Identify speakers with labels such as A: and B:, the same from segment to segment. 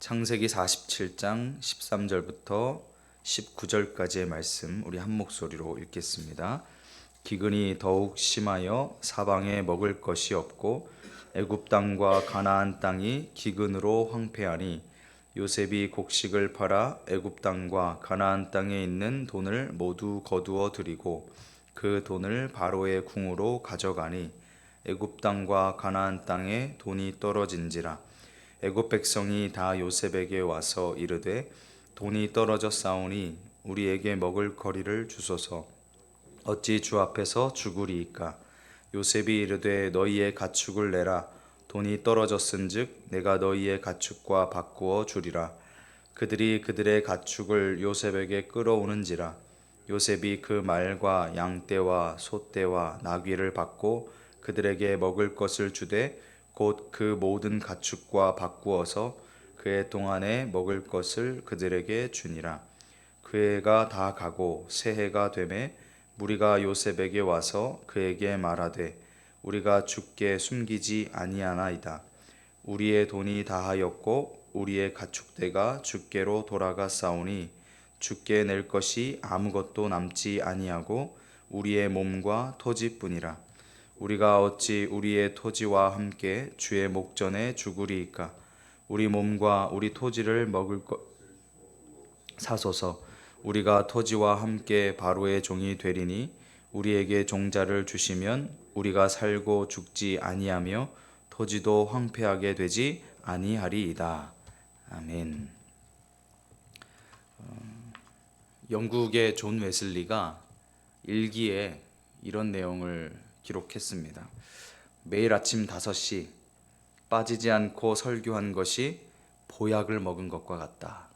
A: 창세기 47장 13절부터 19절까지의 말씀 우리 한 목소리로 읽겠습니다. 기근이 더욱 심하여 사방에 먹을 것이 없고 애굽 땅과 가나안 땅이 기근으로 황폐하니 요셉이 곡식을 팔아 애굽 땅과 가나안 땅에 있는 돈을 모두 거두어 들이고 그 돈을 바로의 궁으로 가져가니 애굽 땅과 가나안 땅에 돈이 떨어진지라. 애굽 백성이 다 요셉에게 와서 이르되 돈이 떨어져 싸우니 우리에게 먹을 거리를 주소서. 어찌 주 앞에서 죽으리이까. 요셉이 이르되 너희의 가축을 내라. 돈이 떨어졌은즉 내가 너희의 가축과 바꾸어 주리라. 그들이 그들의 가축을 요셉에게 끌어오는지라. 요셉이 그 말과 양떼와 소떼와 나귀를 받고 그들에게 먹을 것을 주되 곧 그 모든 가축과 바꾸어서 그해 동안에 먹을 것을 그들에게 주니라. 그 해가 다 가고 새해가 되매 무리가 요셉에게 와서 그에게 말하되 우리가 주께 숨기지 아니하나이다. 우리의 돈이 다하였고 우리의 가축대가 주께로 돌아가 싸우니 주께 낼 것이 아무것도 남지 아니하고 우리의 몸과 토지뿐이라. 우리가 어찌 우리의 토지와 함께 주의 목전에 죽으리이까. 우리 몸과 우리 토지를 먹을 것 사소서. 우리가 토지와 함께 바로의 종이 되리니 우리에게 종자를 주시면 우리가 살고 죽지 아니하며 토지도 황폐하게 되지 아니하리이다. 아멘. 영국의 존 웨슬리가 일기에 이런 내용을 기록했습니다. 매일 아침 5시 빠지지 않고 설교한 것이 보약을 먹은 것과 같다.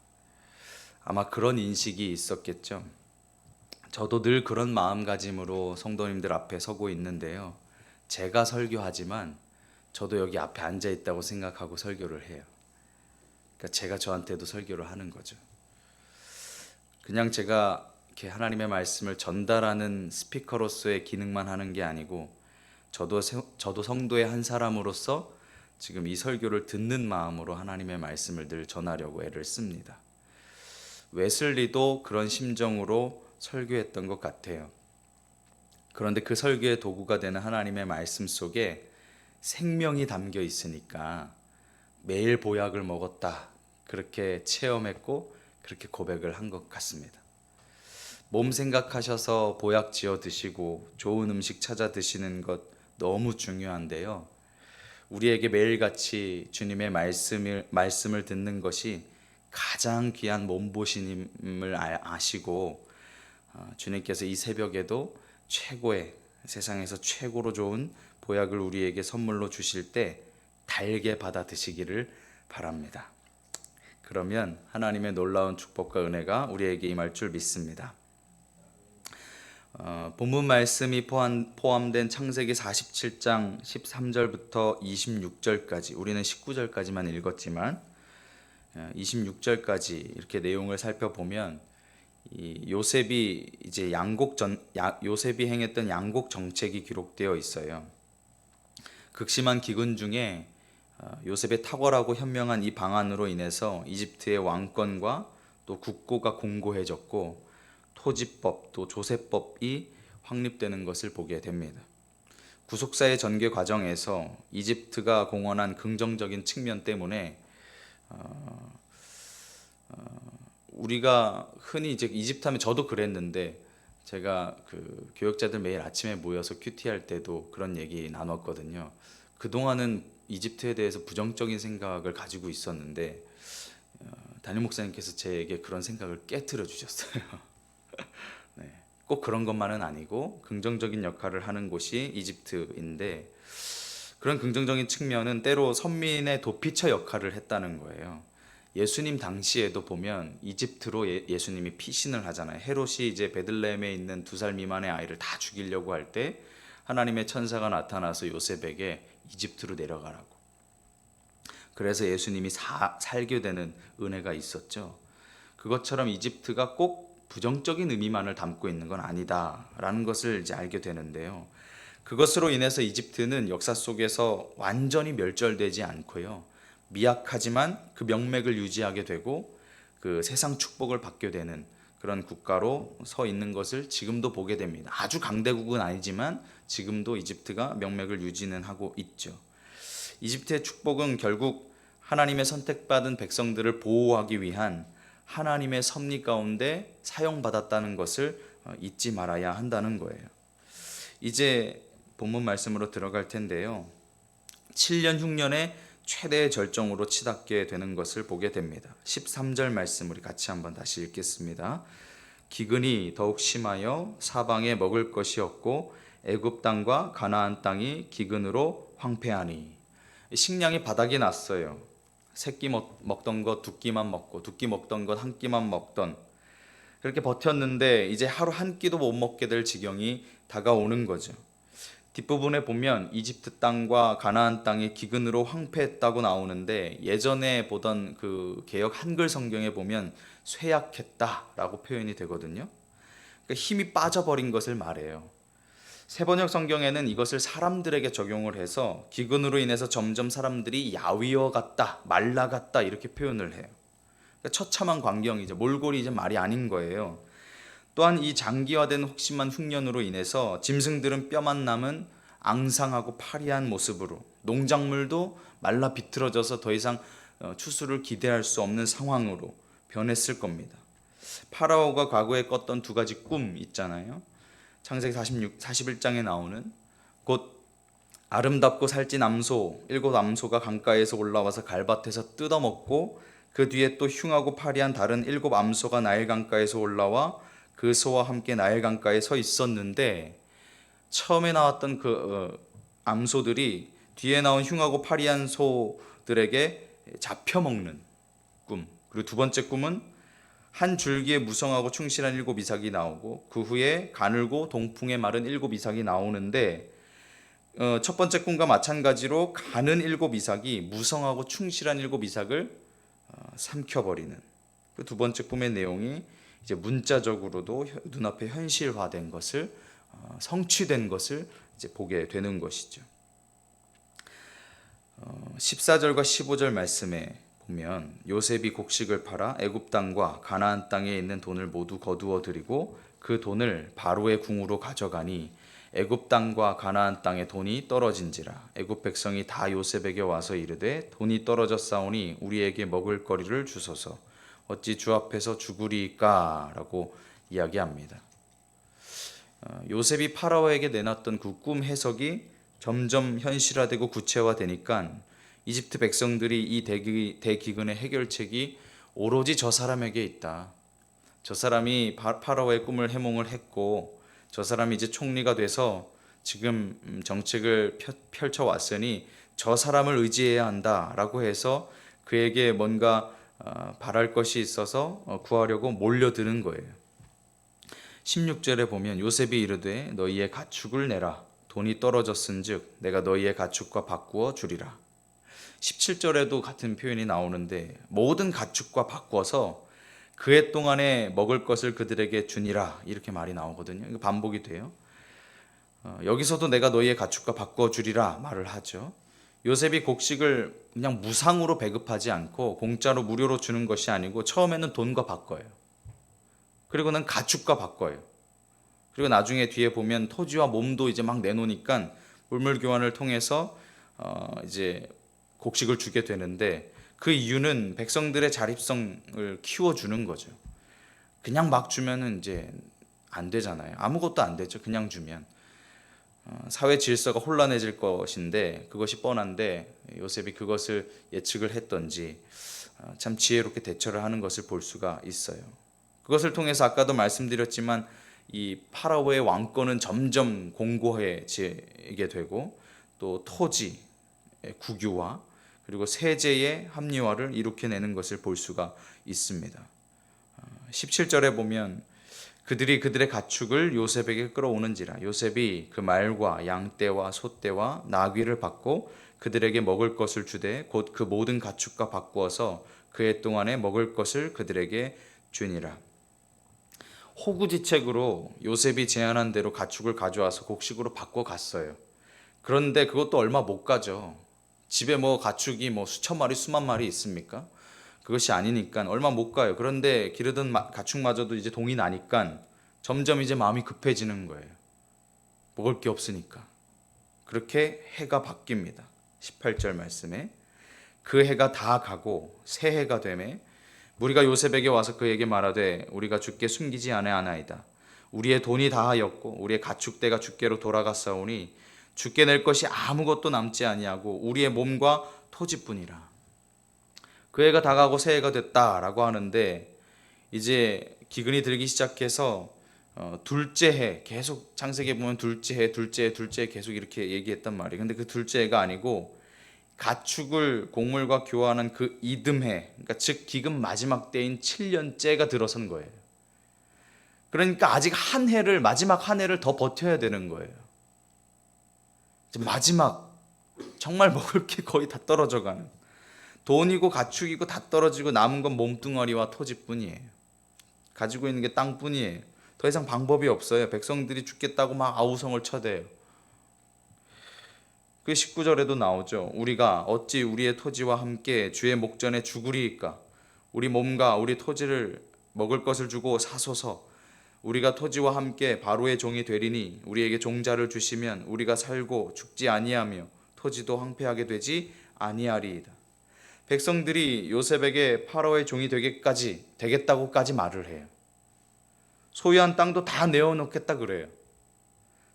A: 아마 그런 인식이 있었겠죠. 저도 늘 그런 마음가짐으로 성도님들 앞에 서고 있는데요. 제가 설교하지만 저도 여기 앞에 앉아 있다고 생각하고 설교를 해요. 그러니까 제가 저한테도 설교를 하는 거죠. 그냥 제가 이렇게 하나님의 말씀을 전달하는 스피커로서의 기능만 하는 게 아니고 저도 성도의 한 사람으로서 지금 이 설교를 듣는 마음으로 하나님의 말씀을 늘 전하려고 애를 씁니다. 웨슬리도 그런 심정으로 설교했던 것 같아요. 그런데 그 설교의 도구가 되는 하나님의 말씀 속에 생명이 담겨 있으니까 매일 보약을 먹었다, 그렇게 체험했고 그렇게 고백을 한 것 같습니다. 몸 생각하셔서 보약 지어 드시고 좋은 음식 찾아 드시는 것 너무 중요한데요. 우리에게 매일같이 주님의 말씀을 듣는 것이 가장 귀한 몸보신임을 아시고 주님께서 이 새벽에도 최고의, 세상에서 최고로 좋은 보약을 우리에게 선물로 주실 때 달게 받아 드시기를 바랍니다. 그러면 하나님의 놀라운 축복과 은혜가 우리에게 임할 줄 믿습니다. 본문 말씀이 포함된 창세기 47장 13절부터 26절까지, 우리는 19절까지만 읽었지만 26절까지 이렇게 내용을 살펴보면 요셉이 행했던 양곡 정책이 기록되어 있어요. 극심한 기근 중에 요셉의 탁월하고 현명한 이 방안으로 인해서 이집트의 왕권과 또 국고가 공고해졌고 토지법 또 조세법이 확립되는 것을 보게 됩니다. 구속사의 전개 과정에서 이집트가 공헌한 긍정적인 측면 때문에 우리가 흔히 이제 이집트 하면, 저도 그랬는데 제가 그 교역자들 매일 아침에 모여서 큐티할 때도 그런 얘기 나눴거든요. 그동안은 이집트에 대해서 부정적인 생각을 가지고 있었는데 담임 목사님께서 제게 그런 생각을 깨트려 주셨어요. 네, 꼭 그런 것만은 아니고 긍정적인 역할을 하는 곳이 이집트인데, 그런 긍정적인 측면은 때로 선민의 도피처 역할을 했다는 거예요. 예수님 당시에도 보면 이집트로 예수님이 피신을 하잖아요. 헤롯이 이제 베들레헴에 있는 2살 미만의 아이를 다 죽이려고 할 때 하나님의 천사가 나타나서 요셉에게 이집트로 내려가라고. 그래서 예수님이 살게 되는 은혜가 있었죠. 그것처럼 이집트가 꼭 부정적인 의미만을 담고 있는 건 아니다라는 것을 이제 알게 되는데요. 그것으로 인해서 이집트는 역사 속에서 완전히 멸절되지 않고요, 미약하지만 그 명맥을 유지하게 되고 그 세상 축복을 받게 되는 그런 국가로 서 있는 것을 지금도 보게 됩니다. 아주 강대국은 아니지만 지금도 이집트가 명맥을 유지는 하고 있죠. 이집트의 축복은 결국 하나님의 선택받은 백성들을 보호하기 위한 하나님의 섭리 가운데 사용받았다는 것을 잊지 말아야 한다는 거예요. 이제 본문 말씀으로 들어갈 텐데요. 7년 흉년에 최대의 절정으로 치닫게 되는 것을 보게 됩니다. 13절 말씀 우리 같이 한번 다시 읽겠습니다. 기근이 더욱 심하여 사방에 먹을 것이 없고 애굽 땅과 가나안 땅이 기근으로 황폐하니. 식량이 바닥이 났어요. 새끼 먹던 것 두 끼만 먹고 두 끼 먹던 것 한 끼만 먹던 그렇게 버텼는데 이제 하루 한 끼도 못 먹게 될 지경이 다가오는 거죠. 뒷부분에 보면 이집트 땅과 가나안 땅이 기근으로 황폐했다고 나오는데 예전에 보던 그 개역 한글 성경에 보면 쇠약했다라고 표현이 되거든요. 그러니까 힘이 빠져버린 것을 말해요. 세번역 성경에는 이것을 사람들에게 적용을 해서 기근으로 인해서 점점 사람들이 야위어 같다, 말라갔다 이렇게 표현을 해요. 그러니까 처참한 광경이죠. 몰골이 이제 말이 아닌 거예요. 또한 이 장기화된 혹심한 흉년으로 인해서 짐승들은 뼈만 남은 앙상하고 파리한 모습으로, 농작물도 말라 비틀어져서 더 이상 추수를 기대할 수 없는 상황으로 변했을 겁니다. 파라오가 과거에 꿨던 두 가지 꿈 있잖아요. 창세기 41장에 나오는 곧 아름답고 살찐 암소 7암소가 강가에서 올라와서 갈밭에서 뜯어먹고 그 뒤에 또 흉하고 파리한 다른 7암소가 나일 강가에서 올라와 그 소와 함께 나일 강가에 서 있었는데 처음에 나왔던 그 암소들이 뒤에 나온 흉하고 파리한 소들에게 잡혀먹는 꿈. 그리고 두 번째 꿈은 한 줄기에 무성하고 충실한 7이삭이 나오고 그 후에 가늘고 동풍에 마른 7이삭이 나오는데 첫 번째 꿈과 마찬가지로 가는 7이삭이 무성하고 충실한 7이삭을 삼켜버리는 그 두 번째 꿈의 내용이 이제 문자적으로도 눈앞에 현실화된 것을 성취된 것을 이제 보게 되는 것이죠. 14절과 15절 말씀에 보면 요셉이 곡식을 팔아 애굽 땅과 가나안 땅에 있는 돈을 모두 거두어 들이고 그 돈을 바로의 궁으로 가져가니 애굽 땅과 가나안 땅에 돈이 떨어진지라. 애굽 백성이 다 요셉에게 와서 이르되 돈이 떨어졌사오니 우리에게 먹을 거리를 주소서. 어찌 주 앞에서 죽으리까? 라고 이야기합니다. 요셉이 파라오에게 내놨던 그 꿈 해석이 점점 현실화되고 구체화되니까 이집트 백성들이 이 대기근의 해결책이 오로지 저 사람에게 있다. 저 사람이 파라오의 꿈을 해몽을 했고 저 사람이 이제 총리가 돼서 지금 정책을 펼쳐왔으니 저 사람을 의지해야 한다라고 해서 그에게 뭔가 바랄 것이 있어서 구하려고 몰려드는 거예요. 16절에 보면 요셉이 이르되 너희의 가축을 내라. 돈이 떨어졌은즉 내가 너희의 가축과 바꾸어 주리라. 17절에도 같은 표현이 나오는데 모든 가축과 바꿔서 그해 동안에 먹을 것을 그들에게 주니라 이렇게 말이 나오거든요. 이거 반복이 돼요. 여기서도 내가 너희의 가축과 바꾸어 주리라 말을 하죠. 요셉이 곡식을 그냥 무상으로 배급하지 않고 공짜로 무료로 주는 것이 아니고 처음에는 돈과 바꿔요. 그리고는 가축과 바꿔요. 그리고 나중에 뒤에 보면 토지와 몸도 이제 막 내놓으니까 물물 교환을 통해서 이제 곡식을 주게 되는데 그 이유는 백성들의 자립성을 키워주는 거죠. 그냥 막 주면은 이제 안 되잖아요. 아무것도 안 되죠. 그냥 주면 사회 질서가 혼란해질 것인데 그것이 뻔한데 요셉이 그것을 예측을 했던지 참 지혜롭게 대처를 하는 것을 볼 수가 있어요. 그것을 통해서 아까도 말씀드렸지만 이 파라오의 왕권은 점점 공고해지게 되고 또 토지, 국유화 그리고 세제의 합리화를 일으켜내는 것을 볼 수가 있습니다. 17절에 보면 그들이 그들의 가축을 요셉에게 끌어오는지라. 요셉이 그 말과 양떼와 소떼와 나귀를 받고 그들에게 먹을 것을 주되 곧 그 모든 가축과 바꾸어서 그해 동안에 먹을 것을 그들에게 주니라. 호구지책으로 요셉이 제안한 대로 가축을 가져와서 곡식으로 바꿔 갔어요. 그런데 그것도 얼마 못 가죠. 집에 뭐 가축이 뭐 수천 마리 수만 마리 있습니까? 그것이 아니니까 얼마 못 가요. 그런데 기르던 가축마저도 이제 동이 나니까 점점 이제 마음이 급해지는 거예요. 먹을 게 없으니까. 그렇게 해가 바뀝니다. 18절 말씀에 그 해가 다 가고 새 해가 되매 무리가 요셉에게 와서 그에게 말하되 우리가 주께 숨기지 아니하나이다. 우리의 돈이 다하였고 우리의 가축대가 주께로 돌아갔사오니 주께 낼 것이 아무것도 남지 아니하고 우리의 몸과 토지뿐이라. 그 해가 다 가고 새 해가 됐다라고 하는데 이제 기근이 들기 시작해서 둘째 해 계속 창세기에 보면 둘째 해 계속 이렇게 얘기했단 말이에요. 근데 그 둘째 해가 아니고 가축을 곡물과 교환한 그 이듬해, 그러니까 즉 기근 마지막 때인 7년째가 들어선 거예요. 그러니까 아직 마지막 한 해를 더 버텨야 되는 거예요. 마지막 정말 먹을 게 거의 다 떨어져가는, 돈이고 가축이고 다 떨어지고 남은 건 몸뚱아리와 토지뿐이에요. 가지고 있는 게 땅뿐이에요. 더 이상 방법이 없어요. 백성들이 죽겠다고 막 아우성을 쳐대요. 그 19절에도 나오죠. 우리가 어찌 우리의 토지와 함께 주의 목전에 죽으리이까. 우리 몸과 우리 토지를 먹을 것을 주고 사소서. 우리가 토지와 함께 바로의 종이 되리니 우리에게 종자를 주시면 우리가 살고 죽지 아니하며 토지도 황폐하게 되지 아니하리이다. 백성들이 요셉에게 파라오의 종이 되겠다고까지 말을 해요. 소유한 땅도 다 내어놓겠다 그래요.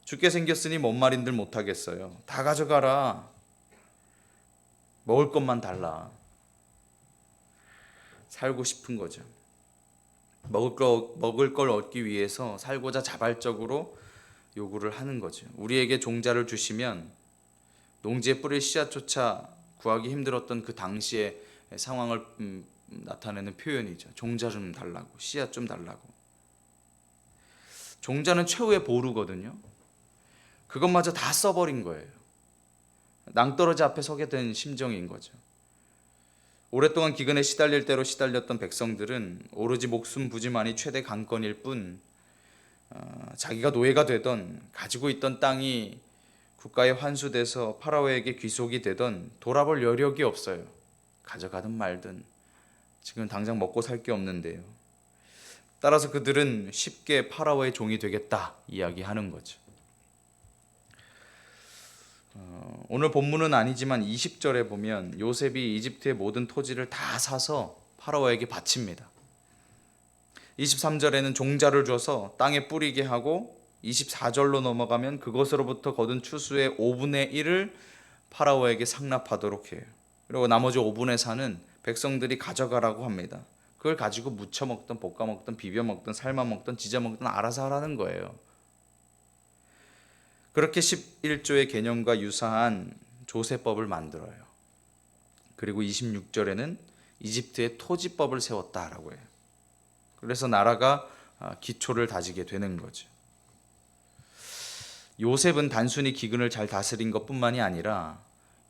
A: 죽게 생겼으니 뭔 말인들 못하겠어요. 다 가져가라. 먹을 것만 달라. 살고 싶은 거죠. 먹을 걸 얻기 위해서 살고자 자발적으로 요구를 하는 거죠. 우리에게 종자를 주시면 농지에 뿌릴 씨앗조차 구하기 힘들었던 그 당시의 상황을 나타내는 표현이죠. 종자 좀 달라고, 씨앗 좀 달라고. 종자는 최후의 보루거든요. 그것마저 다 써버린 거예요. 낭떠러지 앞에 서게 된 심정인 거죠. 오랫동안 기근에 시달릴 대로 시달렸던 백성들은 오로지 목숨 부지만이 최대 관건일 뿐, 자기가 노예가 되던, 가지고 있던 땅이 국가에 환수돼서 파라오에게 귀속이 되던 돌아볼 여력이 없어요. 가져가든 말든 지금 당장 먹고 살 게 없는데요. 따라서 그들은 쉽게 파라오의 종이 되겠다 이야기하는 거죠. 오늘 본문은 아니지만 20절에 보면 요셉이 이집트의 모든 토지를 다 사서 파라오에게 바칩니다. 23절에는 종자를 줘서 땅에 뿌리게 하고 24절로 넘어가면 그것으로부터 거둔 추수의 5분의 1을 파라오에게 상납하도록 해요. 그리고 나머지 5분의 4는 백성들이 가져가라고 합니다. 그걸 가지고 무쳐 먹든 볶아 먹든 비벼 먹든 삶아 먹든 지져 먹든 알아서 하라는 거예요. 그렇게 11조의 개념과 유사한 조세법을 만들어요. 그리고 26절에는 이집트의 토지법을 세웠다라고 해요. 그래서 나라가 기초를 다지게 되는 거죠. 요셉은 단순히 기근을 잘 다스린 것뿐만이 아니라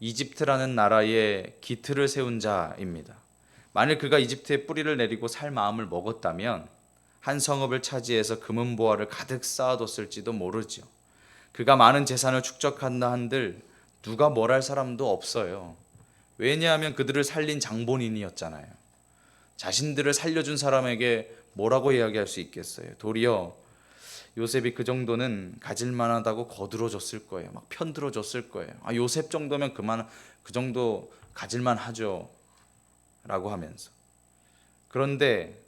A: 이집트라는 나라의 기틀을 세운 자입니다. 만일 그가 이집트에 뿌리를 내리고 살 마음을 먹었다면 한 성읍을 차지해서 금은보화를 가득 쌓아뒀을지도 모르죠. 그가 많은 재산을 축적한다 한들 누가 뭘 할 사람도 없어요. 왜냐하면 그들을 살린 장본인이었잖아요. 자신들을 살려준 사람에게 뭐라고 이야기할 수 있겠어요. 도리어 요셉이 그 정도는 가질 만하다고 거들어줬을 거예요. 막 편들어줬을 거예요. 요셉 정도면 그 정도 가질만 하죠 라고 하면서. 그런데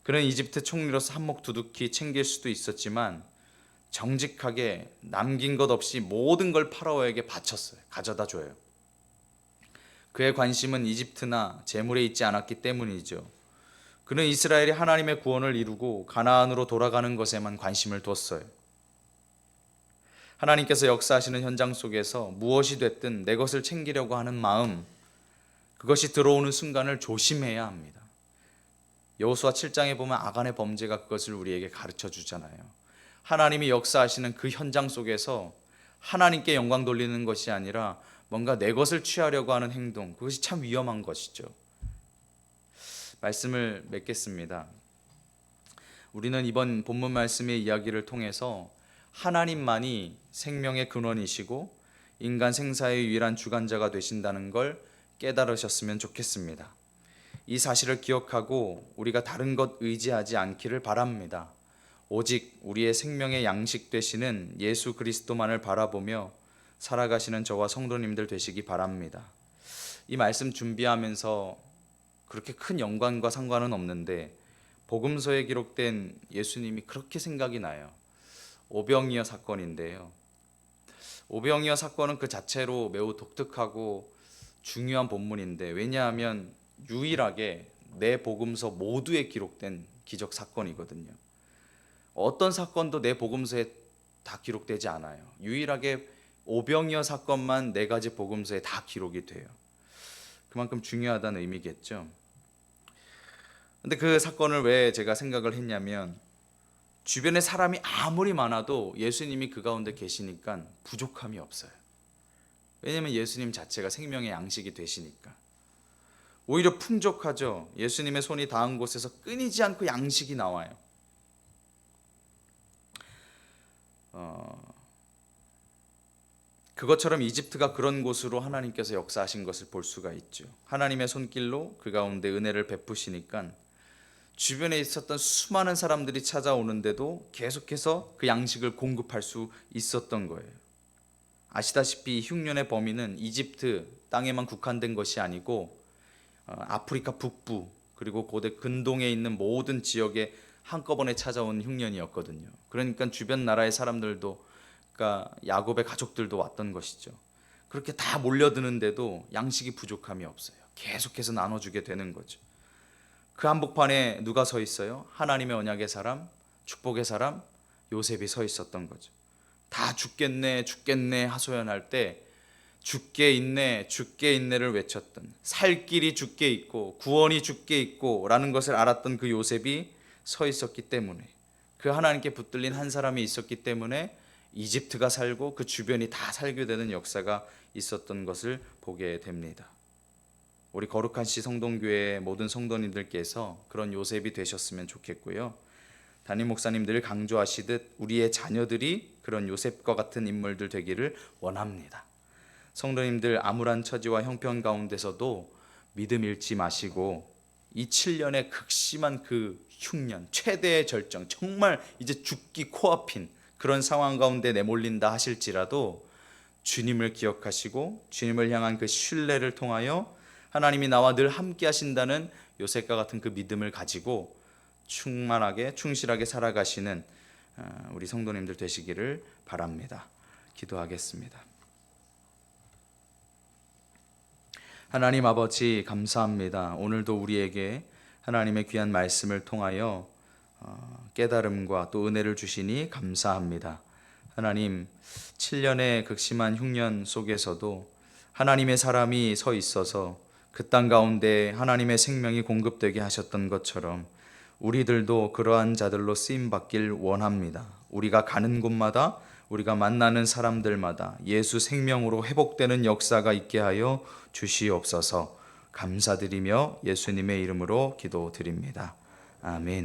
A: 그는 이집트 총리로서 한몫 두둑히 챙길 수도 있었지만 정직하게 남긴 것 없이 모든 걸 파라오에게 바쳤어요. 가져다 줘요. 그의 관심은 이집트나 재물에 있지 않았기 때문이죠. 그는 이스라엘이 하나님의 구원을 이루고 가나안으로 돌아가는 것에만 관심을 뒀어요. 하나님께서 역사하시는 현장 속에서 무엇이 됐든 내 것을 챙기려고 하는 마음, 그것이 들어오는 순간을 조심해야 합니다. 여호수아 7장에 보면 아간의 범죄가 그것을 우리에게 가르쳐 주잖아요. 하나님이 역사하시는 그 현장 속에서 하나님께 영광 돌리는 것이 아니라 뭔가 내 것을 취하려고 하는 행동, 그것이 참 위험한 것이죠. 말씀을 맺겠습니다. 우리는 이번 본문 말씀의 이야기를 통해서 하나님만이 생명의 근원이시고 인간 생사의 유일한 주관자가 되신다는 걸 깨달으셨으면 좋겠습니다. 이 사실을 기억하고 우리가 다른 것 의지하지 않기를 바랍니다. 오직 우리의 생명의 양식 되시는 예수 그리스도만을 바라보며 살아가시는 저와 성도님들 되시기 바랍니다. 이 말씀 준비하면서 그렇게 큰 연관과 상관은 없는데 복음서에 기록된 예수님이 그렇게 생각이 나요. 오병이어 사건인데요. 오병이어 사건은 그 자체로 매우 독특하고 중요한 본문인데, 왜냐하면 유일하게 내 복음서 모두에 기록된 기적 사건이거든요. 어떤 사건도 내 복음서에 다 기록되지 않아요. 유일하게 오병이어 사건만 4가지 복음서에 다 기록이 돼요. 그만큼 중요하다는 의미겠죠. 근데 그 사건을 왜 제가 생각을 했냐면, 주변에 사람이 아무리 많아도 예수님이 그 가운데 계시니까 부족함이 없어요. 왜냐하면 예수님 자체가 생명의 양식이 되시니까. 오히려 풍족하죠. 예수님의 손이 닿은 곳에서 끊이지 않고 양식이 나와요. 그것처럼 이집트가 그런 곳으로 하나님께서 역사하신 것을 볼 수가 있죠. 하나님의 손길로 그 가운데 은혜를 베푸시니까 주변에 있었던 수많은 사람들이 찾아오는데도 계속해서 그 양식을 공급할 수 있었던 거예요. 아시다시피 흉년의 범위는 이집트 땅에만 국한된 것이 아니고 아프리카 북부 그리고 고대 근동에 있는 모든 지역에 한꺼번에 찾아온 흉년이었거든요. 그러니까 주변 나라의 사람들도, 그러니까 야곱의 가족들도 왔던 것이죠. 그렇게 다 몰려드는데도 양식이 부족함이 없어요. 계속해서 나눠주게 되는 거죠. 그 한복판에 누가 서 있어요? 하나님의 언약의 사람, 축복의 사람 요셉이 서 있었던 거죠. 다 죽겠네 죽겠네 하소연할 때 죽게 있네 죽게 있네를 외쳤던, 살 길이 죽게 있고 구원이 죽게 있고 라는 것을 알았던 그 요셉이 서 있었기 때문에, 그 하나님께 붙들린 한 사람이 있었기 때문에 이집트가 살고 그 주변이 다 살게 되는 역사가 있었던 것을 보게 됩니다. 우리 거룩한 시 성동교회 모든 성도님들께서 그런 요셉이 되셨으면 좋겠고요. 담임 목사님 늘 강조하시듯 우리의 자녀들이 그런 요셉과 같은 인물들 되기를 원합니다. 성도님들 암울한 처지와 형편 가운데서도 믿음 잃지 마시고, 이 7년의 극심한 그 흉년, 최대의 절정, 정말 이제 죽기 코앞인 그런 상황 가운데 내몰린다 하실지라도 주님을 기억하시고 주님을 향한 그 신뢰를 통하여 하나님이 나와 늘 함께 하신다는 요셉과 같은 그 믿음을 가지고 충만하게 충실하게 살아가시는 우리 성도님들 되시기를 바랍니다. 기도하겠습니다. 하나님 아버지 감사합니다. 오늘도 우리에게 하나님의 귀한 말씀을 통하여 깨달음과 또 은혜를 주시니 감사합니다. 하나님, 7년의 극심한 흉년 속에서도 하나님의 사람이 서 있어서 그 땅 가운데 하나님의 생명이 공급되게 하셨던 것처럼 우리들도 그러한 자들로 쓰임받길 원합니다. 우리가 가는 곳마다, 우리가 만나는 사람들마다 예수 생명으로 회복되는 역사가 있게 하여 주시옵소서. 감사드리며 예수님의 이름으로 기도드립니다. 아멘.